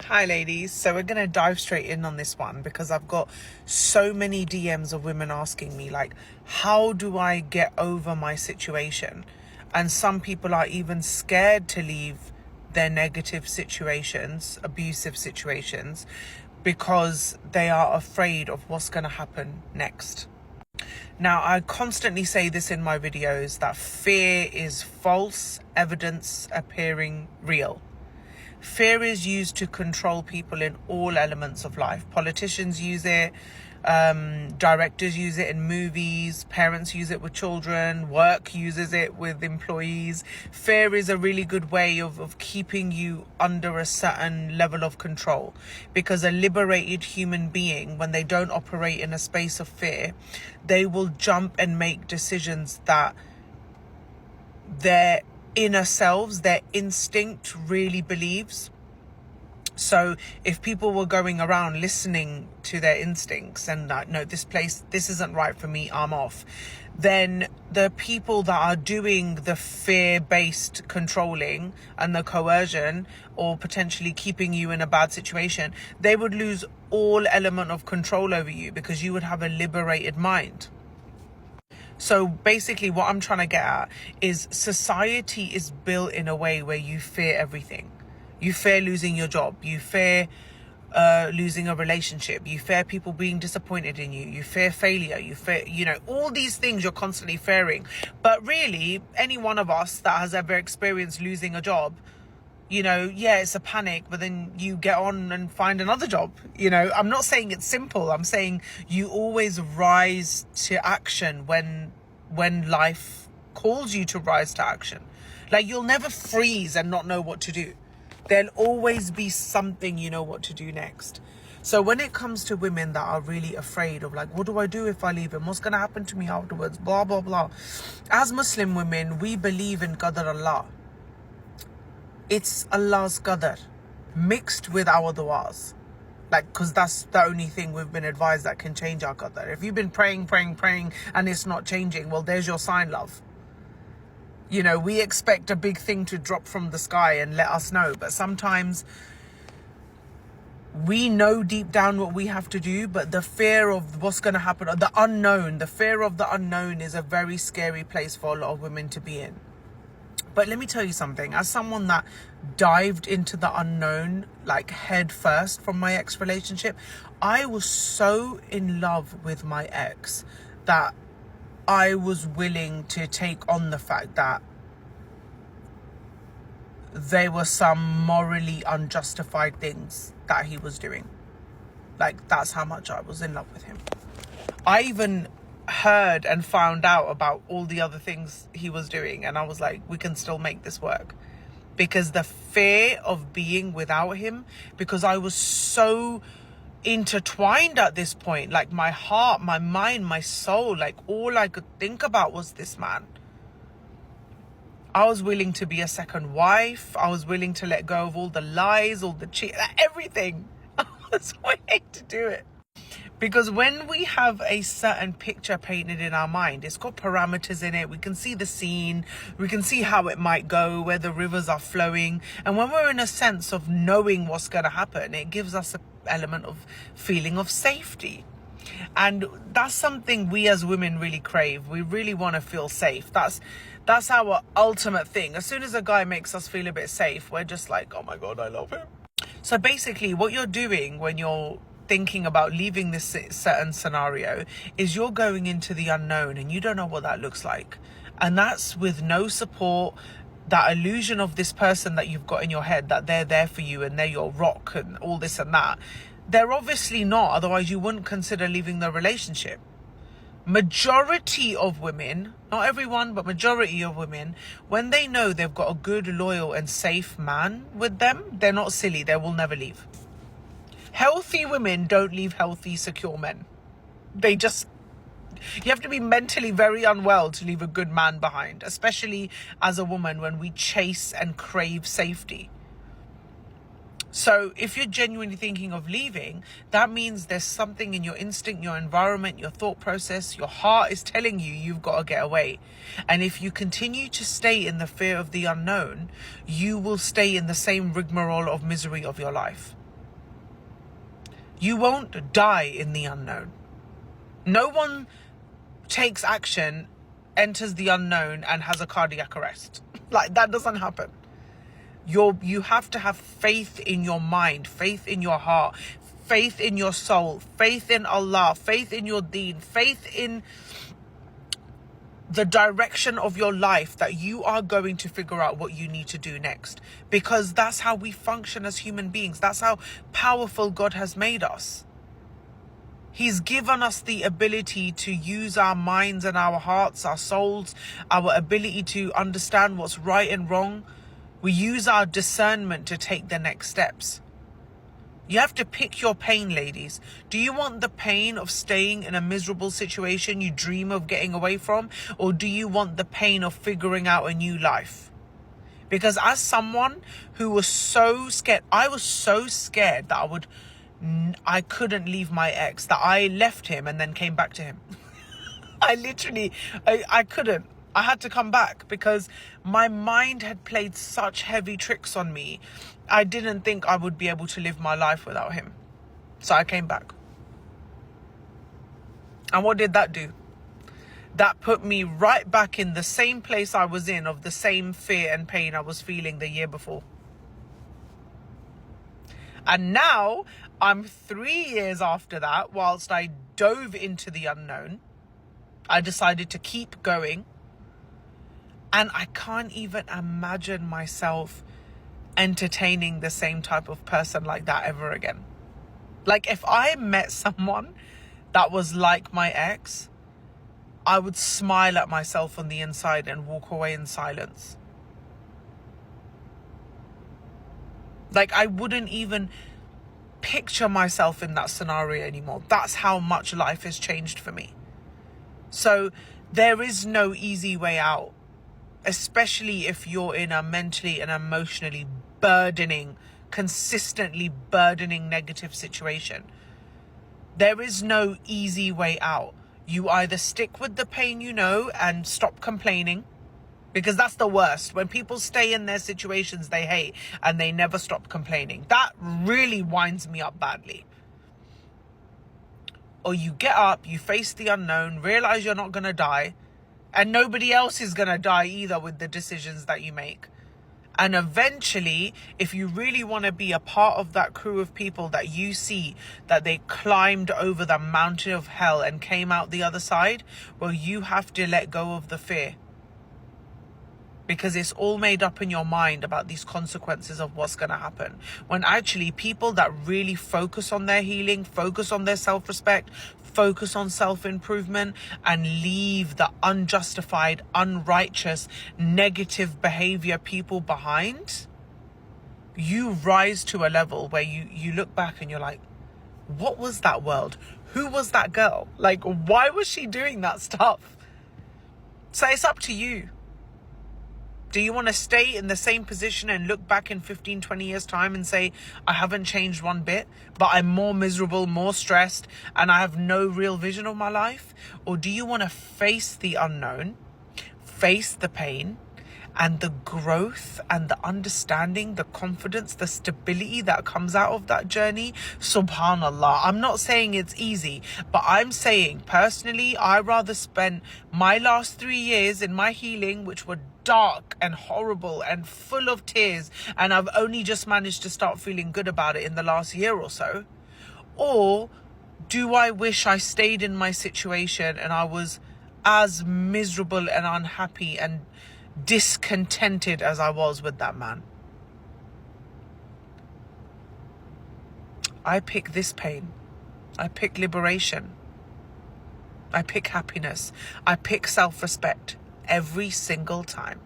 Hi ladies, so we're going to dive straight in on this one because I've got so many DMs of women asking me like, how do I get over my situation? And some people are even scared to leave their negative situations, abusive situations, because they are afraid of what's going to happen next. Now, I constantly say this in my videos that fear is false evidence appearing real. Fear is used to control people in all elements of life. Politicians use it, directors use it in movies, parents use it with children, work uses it with employees. Fear is a really good way of keeping you under a certain level of control, because a liberated human being, when they don't operate in a space of fear, they will jump and make decisions that their inner selves, their instinct really believes. So if people were going around listening to their instincts and that, no, this isn't right for me, I'm off, then the people that are doing the fear-based controlling and the coercion, or potentially keeping you in a bad situation, they would lose all element of control over you, because you would have a liberated mind. So basically what I'm trying to get at is society is built in a way where you fear everything. You fear losing your job. You fear losing a relationship. You fear people being disappointed in you. You fear failure. You fear, all these things you're constantly fearing. But really, any one of us that has ever experienced losing a job, it's a panic, but then you get on and find another job. I'm not saying it's simple. I'm saying you always rise to action when life calls you to rise to action. Like, you'll never freeze and not know what to do. There'll always be something you know what to do next. So when it comes to women that are really afraid of, like, what do I do if I leave him? What's going to happen to me afterwards? Blah, blah, blah. As Muslim women, we believe in Qadar Allah. It's Allah's qadar mixed with our du'as, because that's the only thing we've been advised that can change our qadar. If you've been praying and it's not changing, well, there's your sign, love. We expect a big thing to drop from the sky and let us know, but sometimes we know deep down what we have to do, but the fear of what's going to happen, or the fear of the unknown is a very scary place for a lot of women to be in. But let me tell you something, as someone that dived into the unknown, like, head first from my ex relationship, I was so in love with my ex that I was willing to take on the fact that there were some morally unjustified things that he was doing. Like, that's how much I was in love with him. I even heard and found out about all the other things he was doing, and I was like, we can still make this work. Because the fear of being without him, because I was so intertwined at this point, like, my heart, my mind, my soul, like, all I could think about was this man. I was willing to be a second wife. I was willing to let go of all the lies, all the cheat, everything. I was willing to do it. Because when we have a certain picture painted in our mind, it's got parameters in it. We can see the scene. We can see how it might go, where the rivers are flowing. And when we're in a sense of knowing what's going to happen, it gives us an element of feeling of safety. And that's something we as women really crave. We really want to feel safe. That's our ultimate thing. As soon as a guy makes us feel a bit safe, we're just like, oh my God, I love him. So basically what you're doing when you're thinking about leaving this certain scenario is you're going into the unknown, and you don't know what that looks like. And that's with no support, that illusion of this person that you've got in your head, that they're there for you and they're your rock and all this and that. They're obviously not, otherwise you wouldn't consider leaving the relationship. Majority of women, not everyone, but majority of women, when they know they've got a good, loyal and safe man with them, they're not silly. They will never leave. Healthy women don't leave healthy, secure men. You have to be mentally very unwell to leave a good man behind, especially as a woman when we chase and crave safety. So if you're genuinely thinking of leaving, that means there's something in your instinct, your environment, your thought process, your heart is telling you you've got to get away. And if you continue to stay in the fear of the unknown, you will stay in the same rigmarole of misery of your life. You won't die in the unknown. No one takes action, enters the unknown, and has a cardiac arrest. Like, that doesn't happen. You have to have faith in your mind, faith in your heart, faith in your soul, faith in Allah, faith in your deen, faith in the direction of your life, that you are going to figure out what you need to do next. Because that's how we function as human beings. That's how powerful God has made us. He's given us the ability to use our minds and our hearts, our souls, our ability to understand what's right and wrong. We use our discernment to take the next steps. You have to pick your pain, ladies. Do you want the pain of staying in a miserable situation you dream of getting away from? Or do you want the pain of figuring out a new life? Because as someone who was so scared, I was so scared that I couldn't leave my ex, that I left him and then came back to him. I couldn't. I had to come back because my mind had played such heavy tricks on me. I didn't think I would be able to live my life without him. So I came back. And what did that do? That put me right back in the same place I was in, of the same fear and pain I was feeling the year before. And now I'm 3 years after that, whilst I dove into the unknown, I decided to keep going. And I can't even imagine myself entertaining the same type of person like that ever again. Like, if I met someone that was like my ex, I would smile at myself on the inside and walk away in silence. Like, I wouldn't even picture myself in that scenario anymore. That's how much life has changed for me. So there is no easy way out, especially if you're in a mentally and emotionally burdening, consistently burdening negative situation. There is no easy way out. You either stick with the pain you know and stop complaining, because that's the worst. When people stay in their situations they hate and they never stop complaining, that really winds me up badly. Or you get up, you face the unknown, realize you're not going to die, and nobody else is going to die either with the decisions that you make. And eventually, if you really want to be a part of that crew of people that you see that they climbed over the mountain of hell and came out the other side, well, you have to let go of the fear. Because it's all made up in your mind about these consequences of what's going to happen. When actually people that really focus on their healing, focus on their self-respect, focus on self-improvement, and leave the unjustified, unrighteous, negative behavior people behind, you rise to a level where you look back and you're like, what was that world? Who was that girl? Like, why was she doing that stuff? So it's up to you. Do you want to stay in the same position and look back in 15, 20 years time and say, I haven't changed one bit, but I'm more miserable, more stressed, and I have no real vision of my life? Or do you want to face the unknown, face the pain, and the growth and the understanding, the confidence, the stability that comes out of that journey? Subhanallah. I'm not saying it's easy, but I'm saying personally, I rather spend my last 3 years in my healing, which were dark and horrible and full of tears, and I've only just managed to start feeling good about it in the last year or so. Or do I wish I stayed in my situation and I was as miserable and unhappy and discontented as I was with that man? I pick this pain. I pick liberation. I pick happiness. I pick self-respect every single time.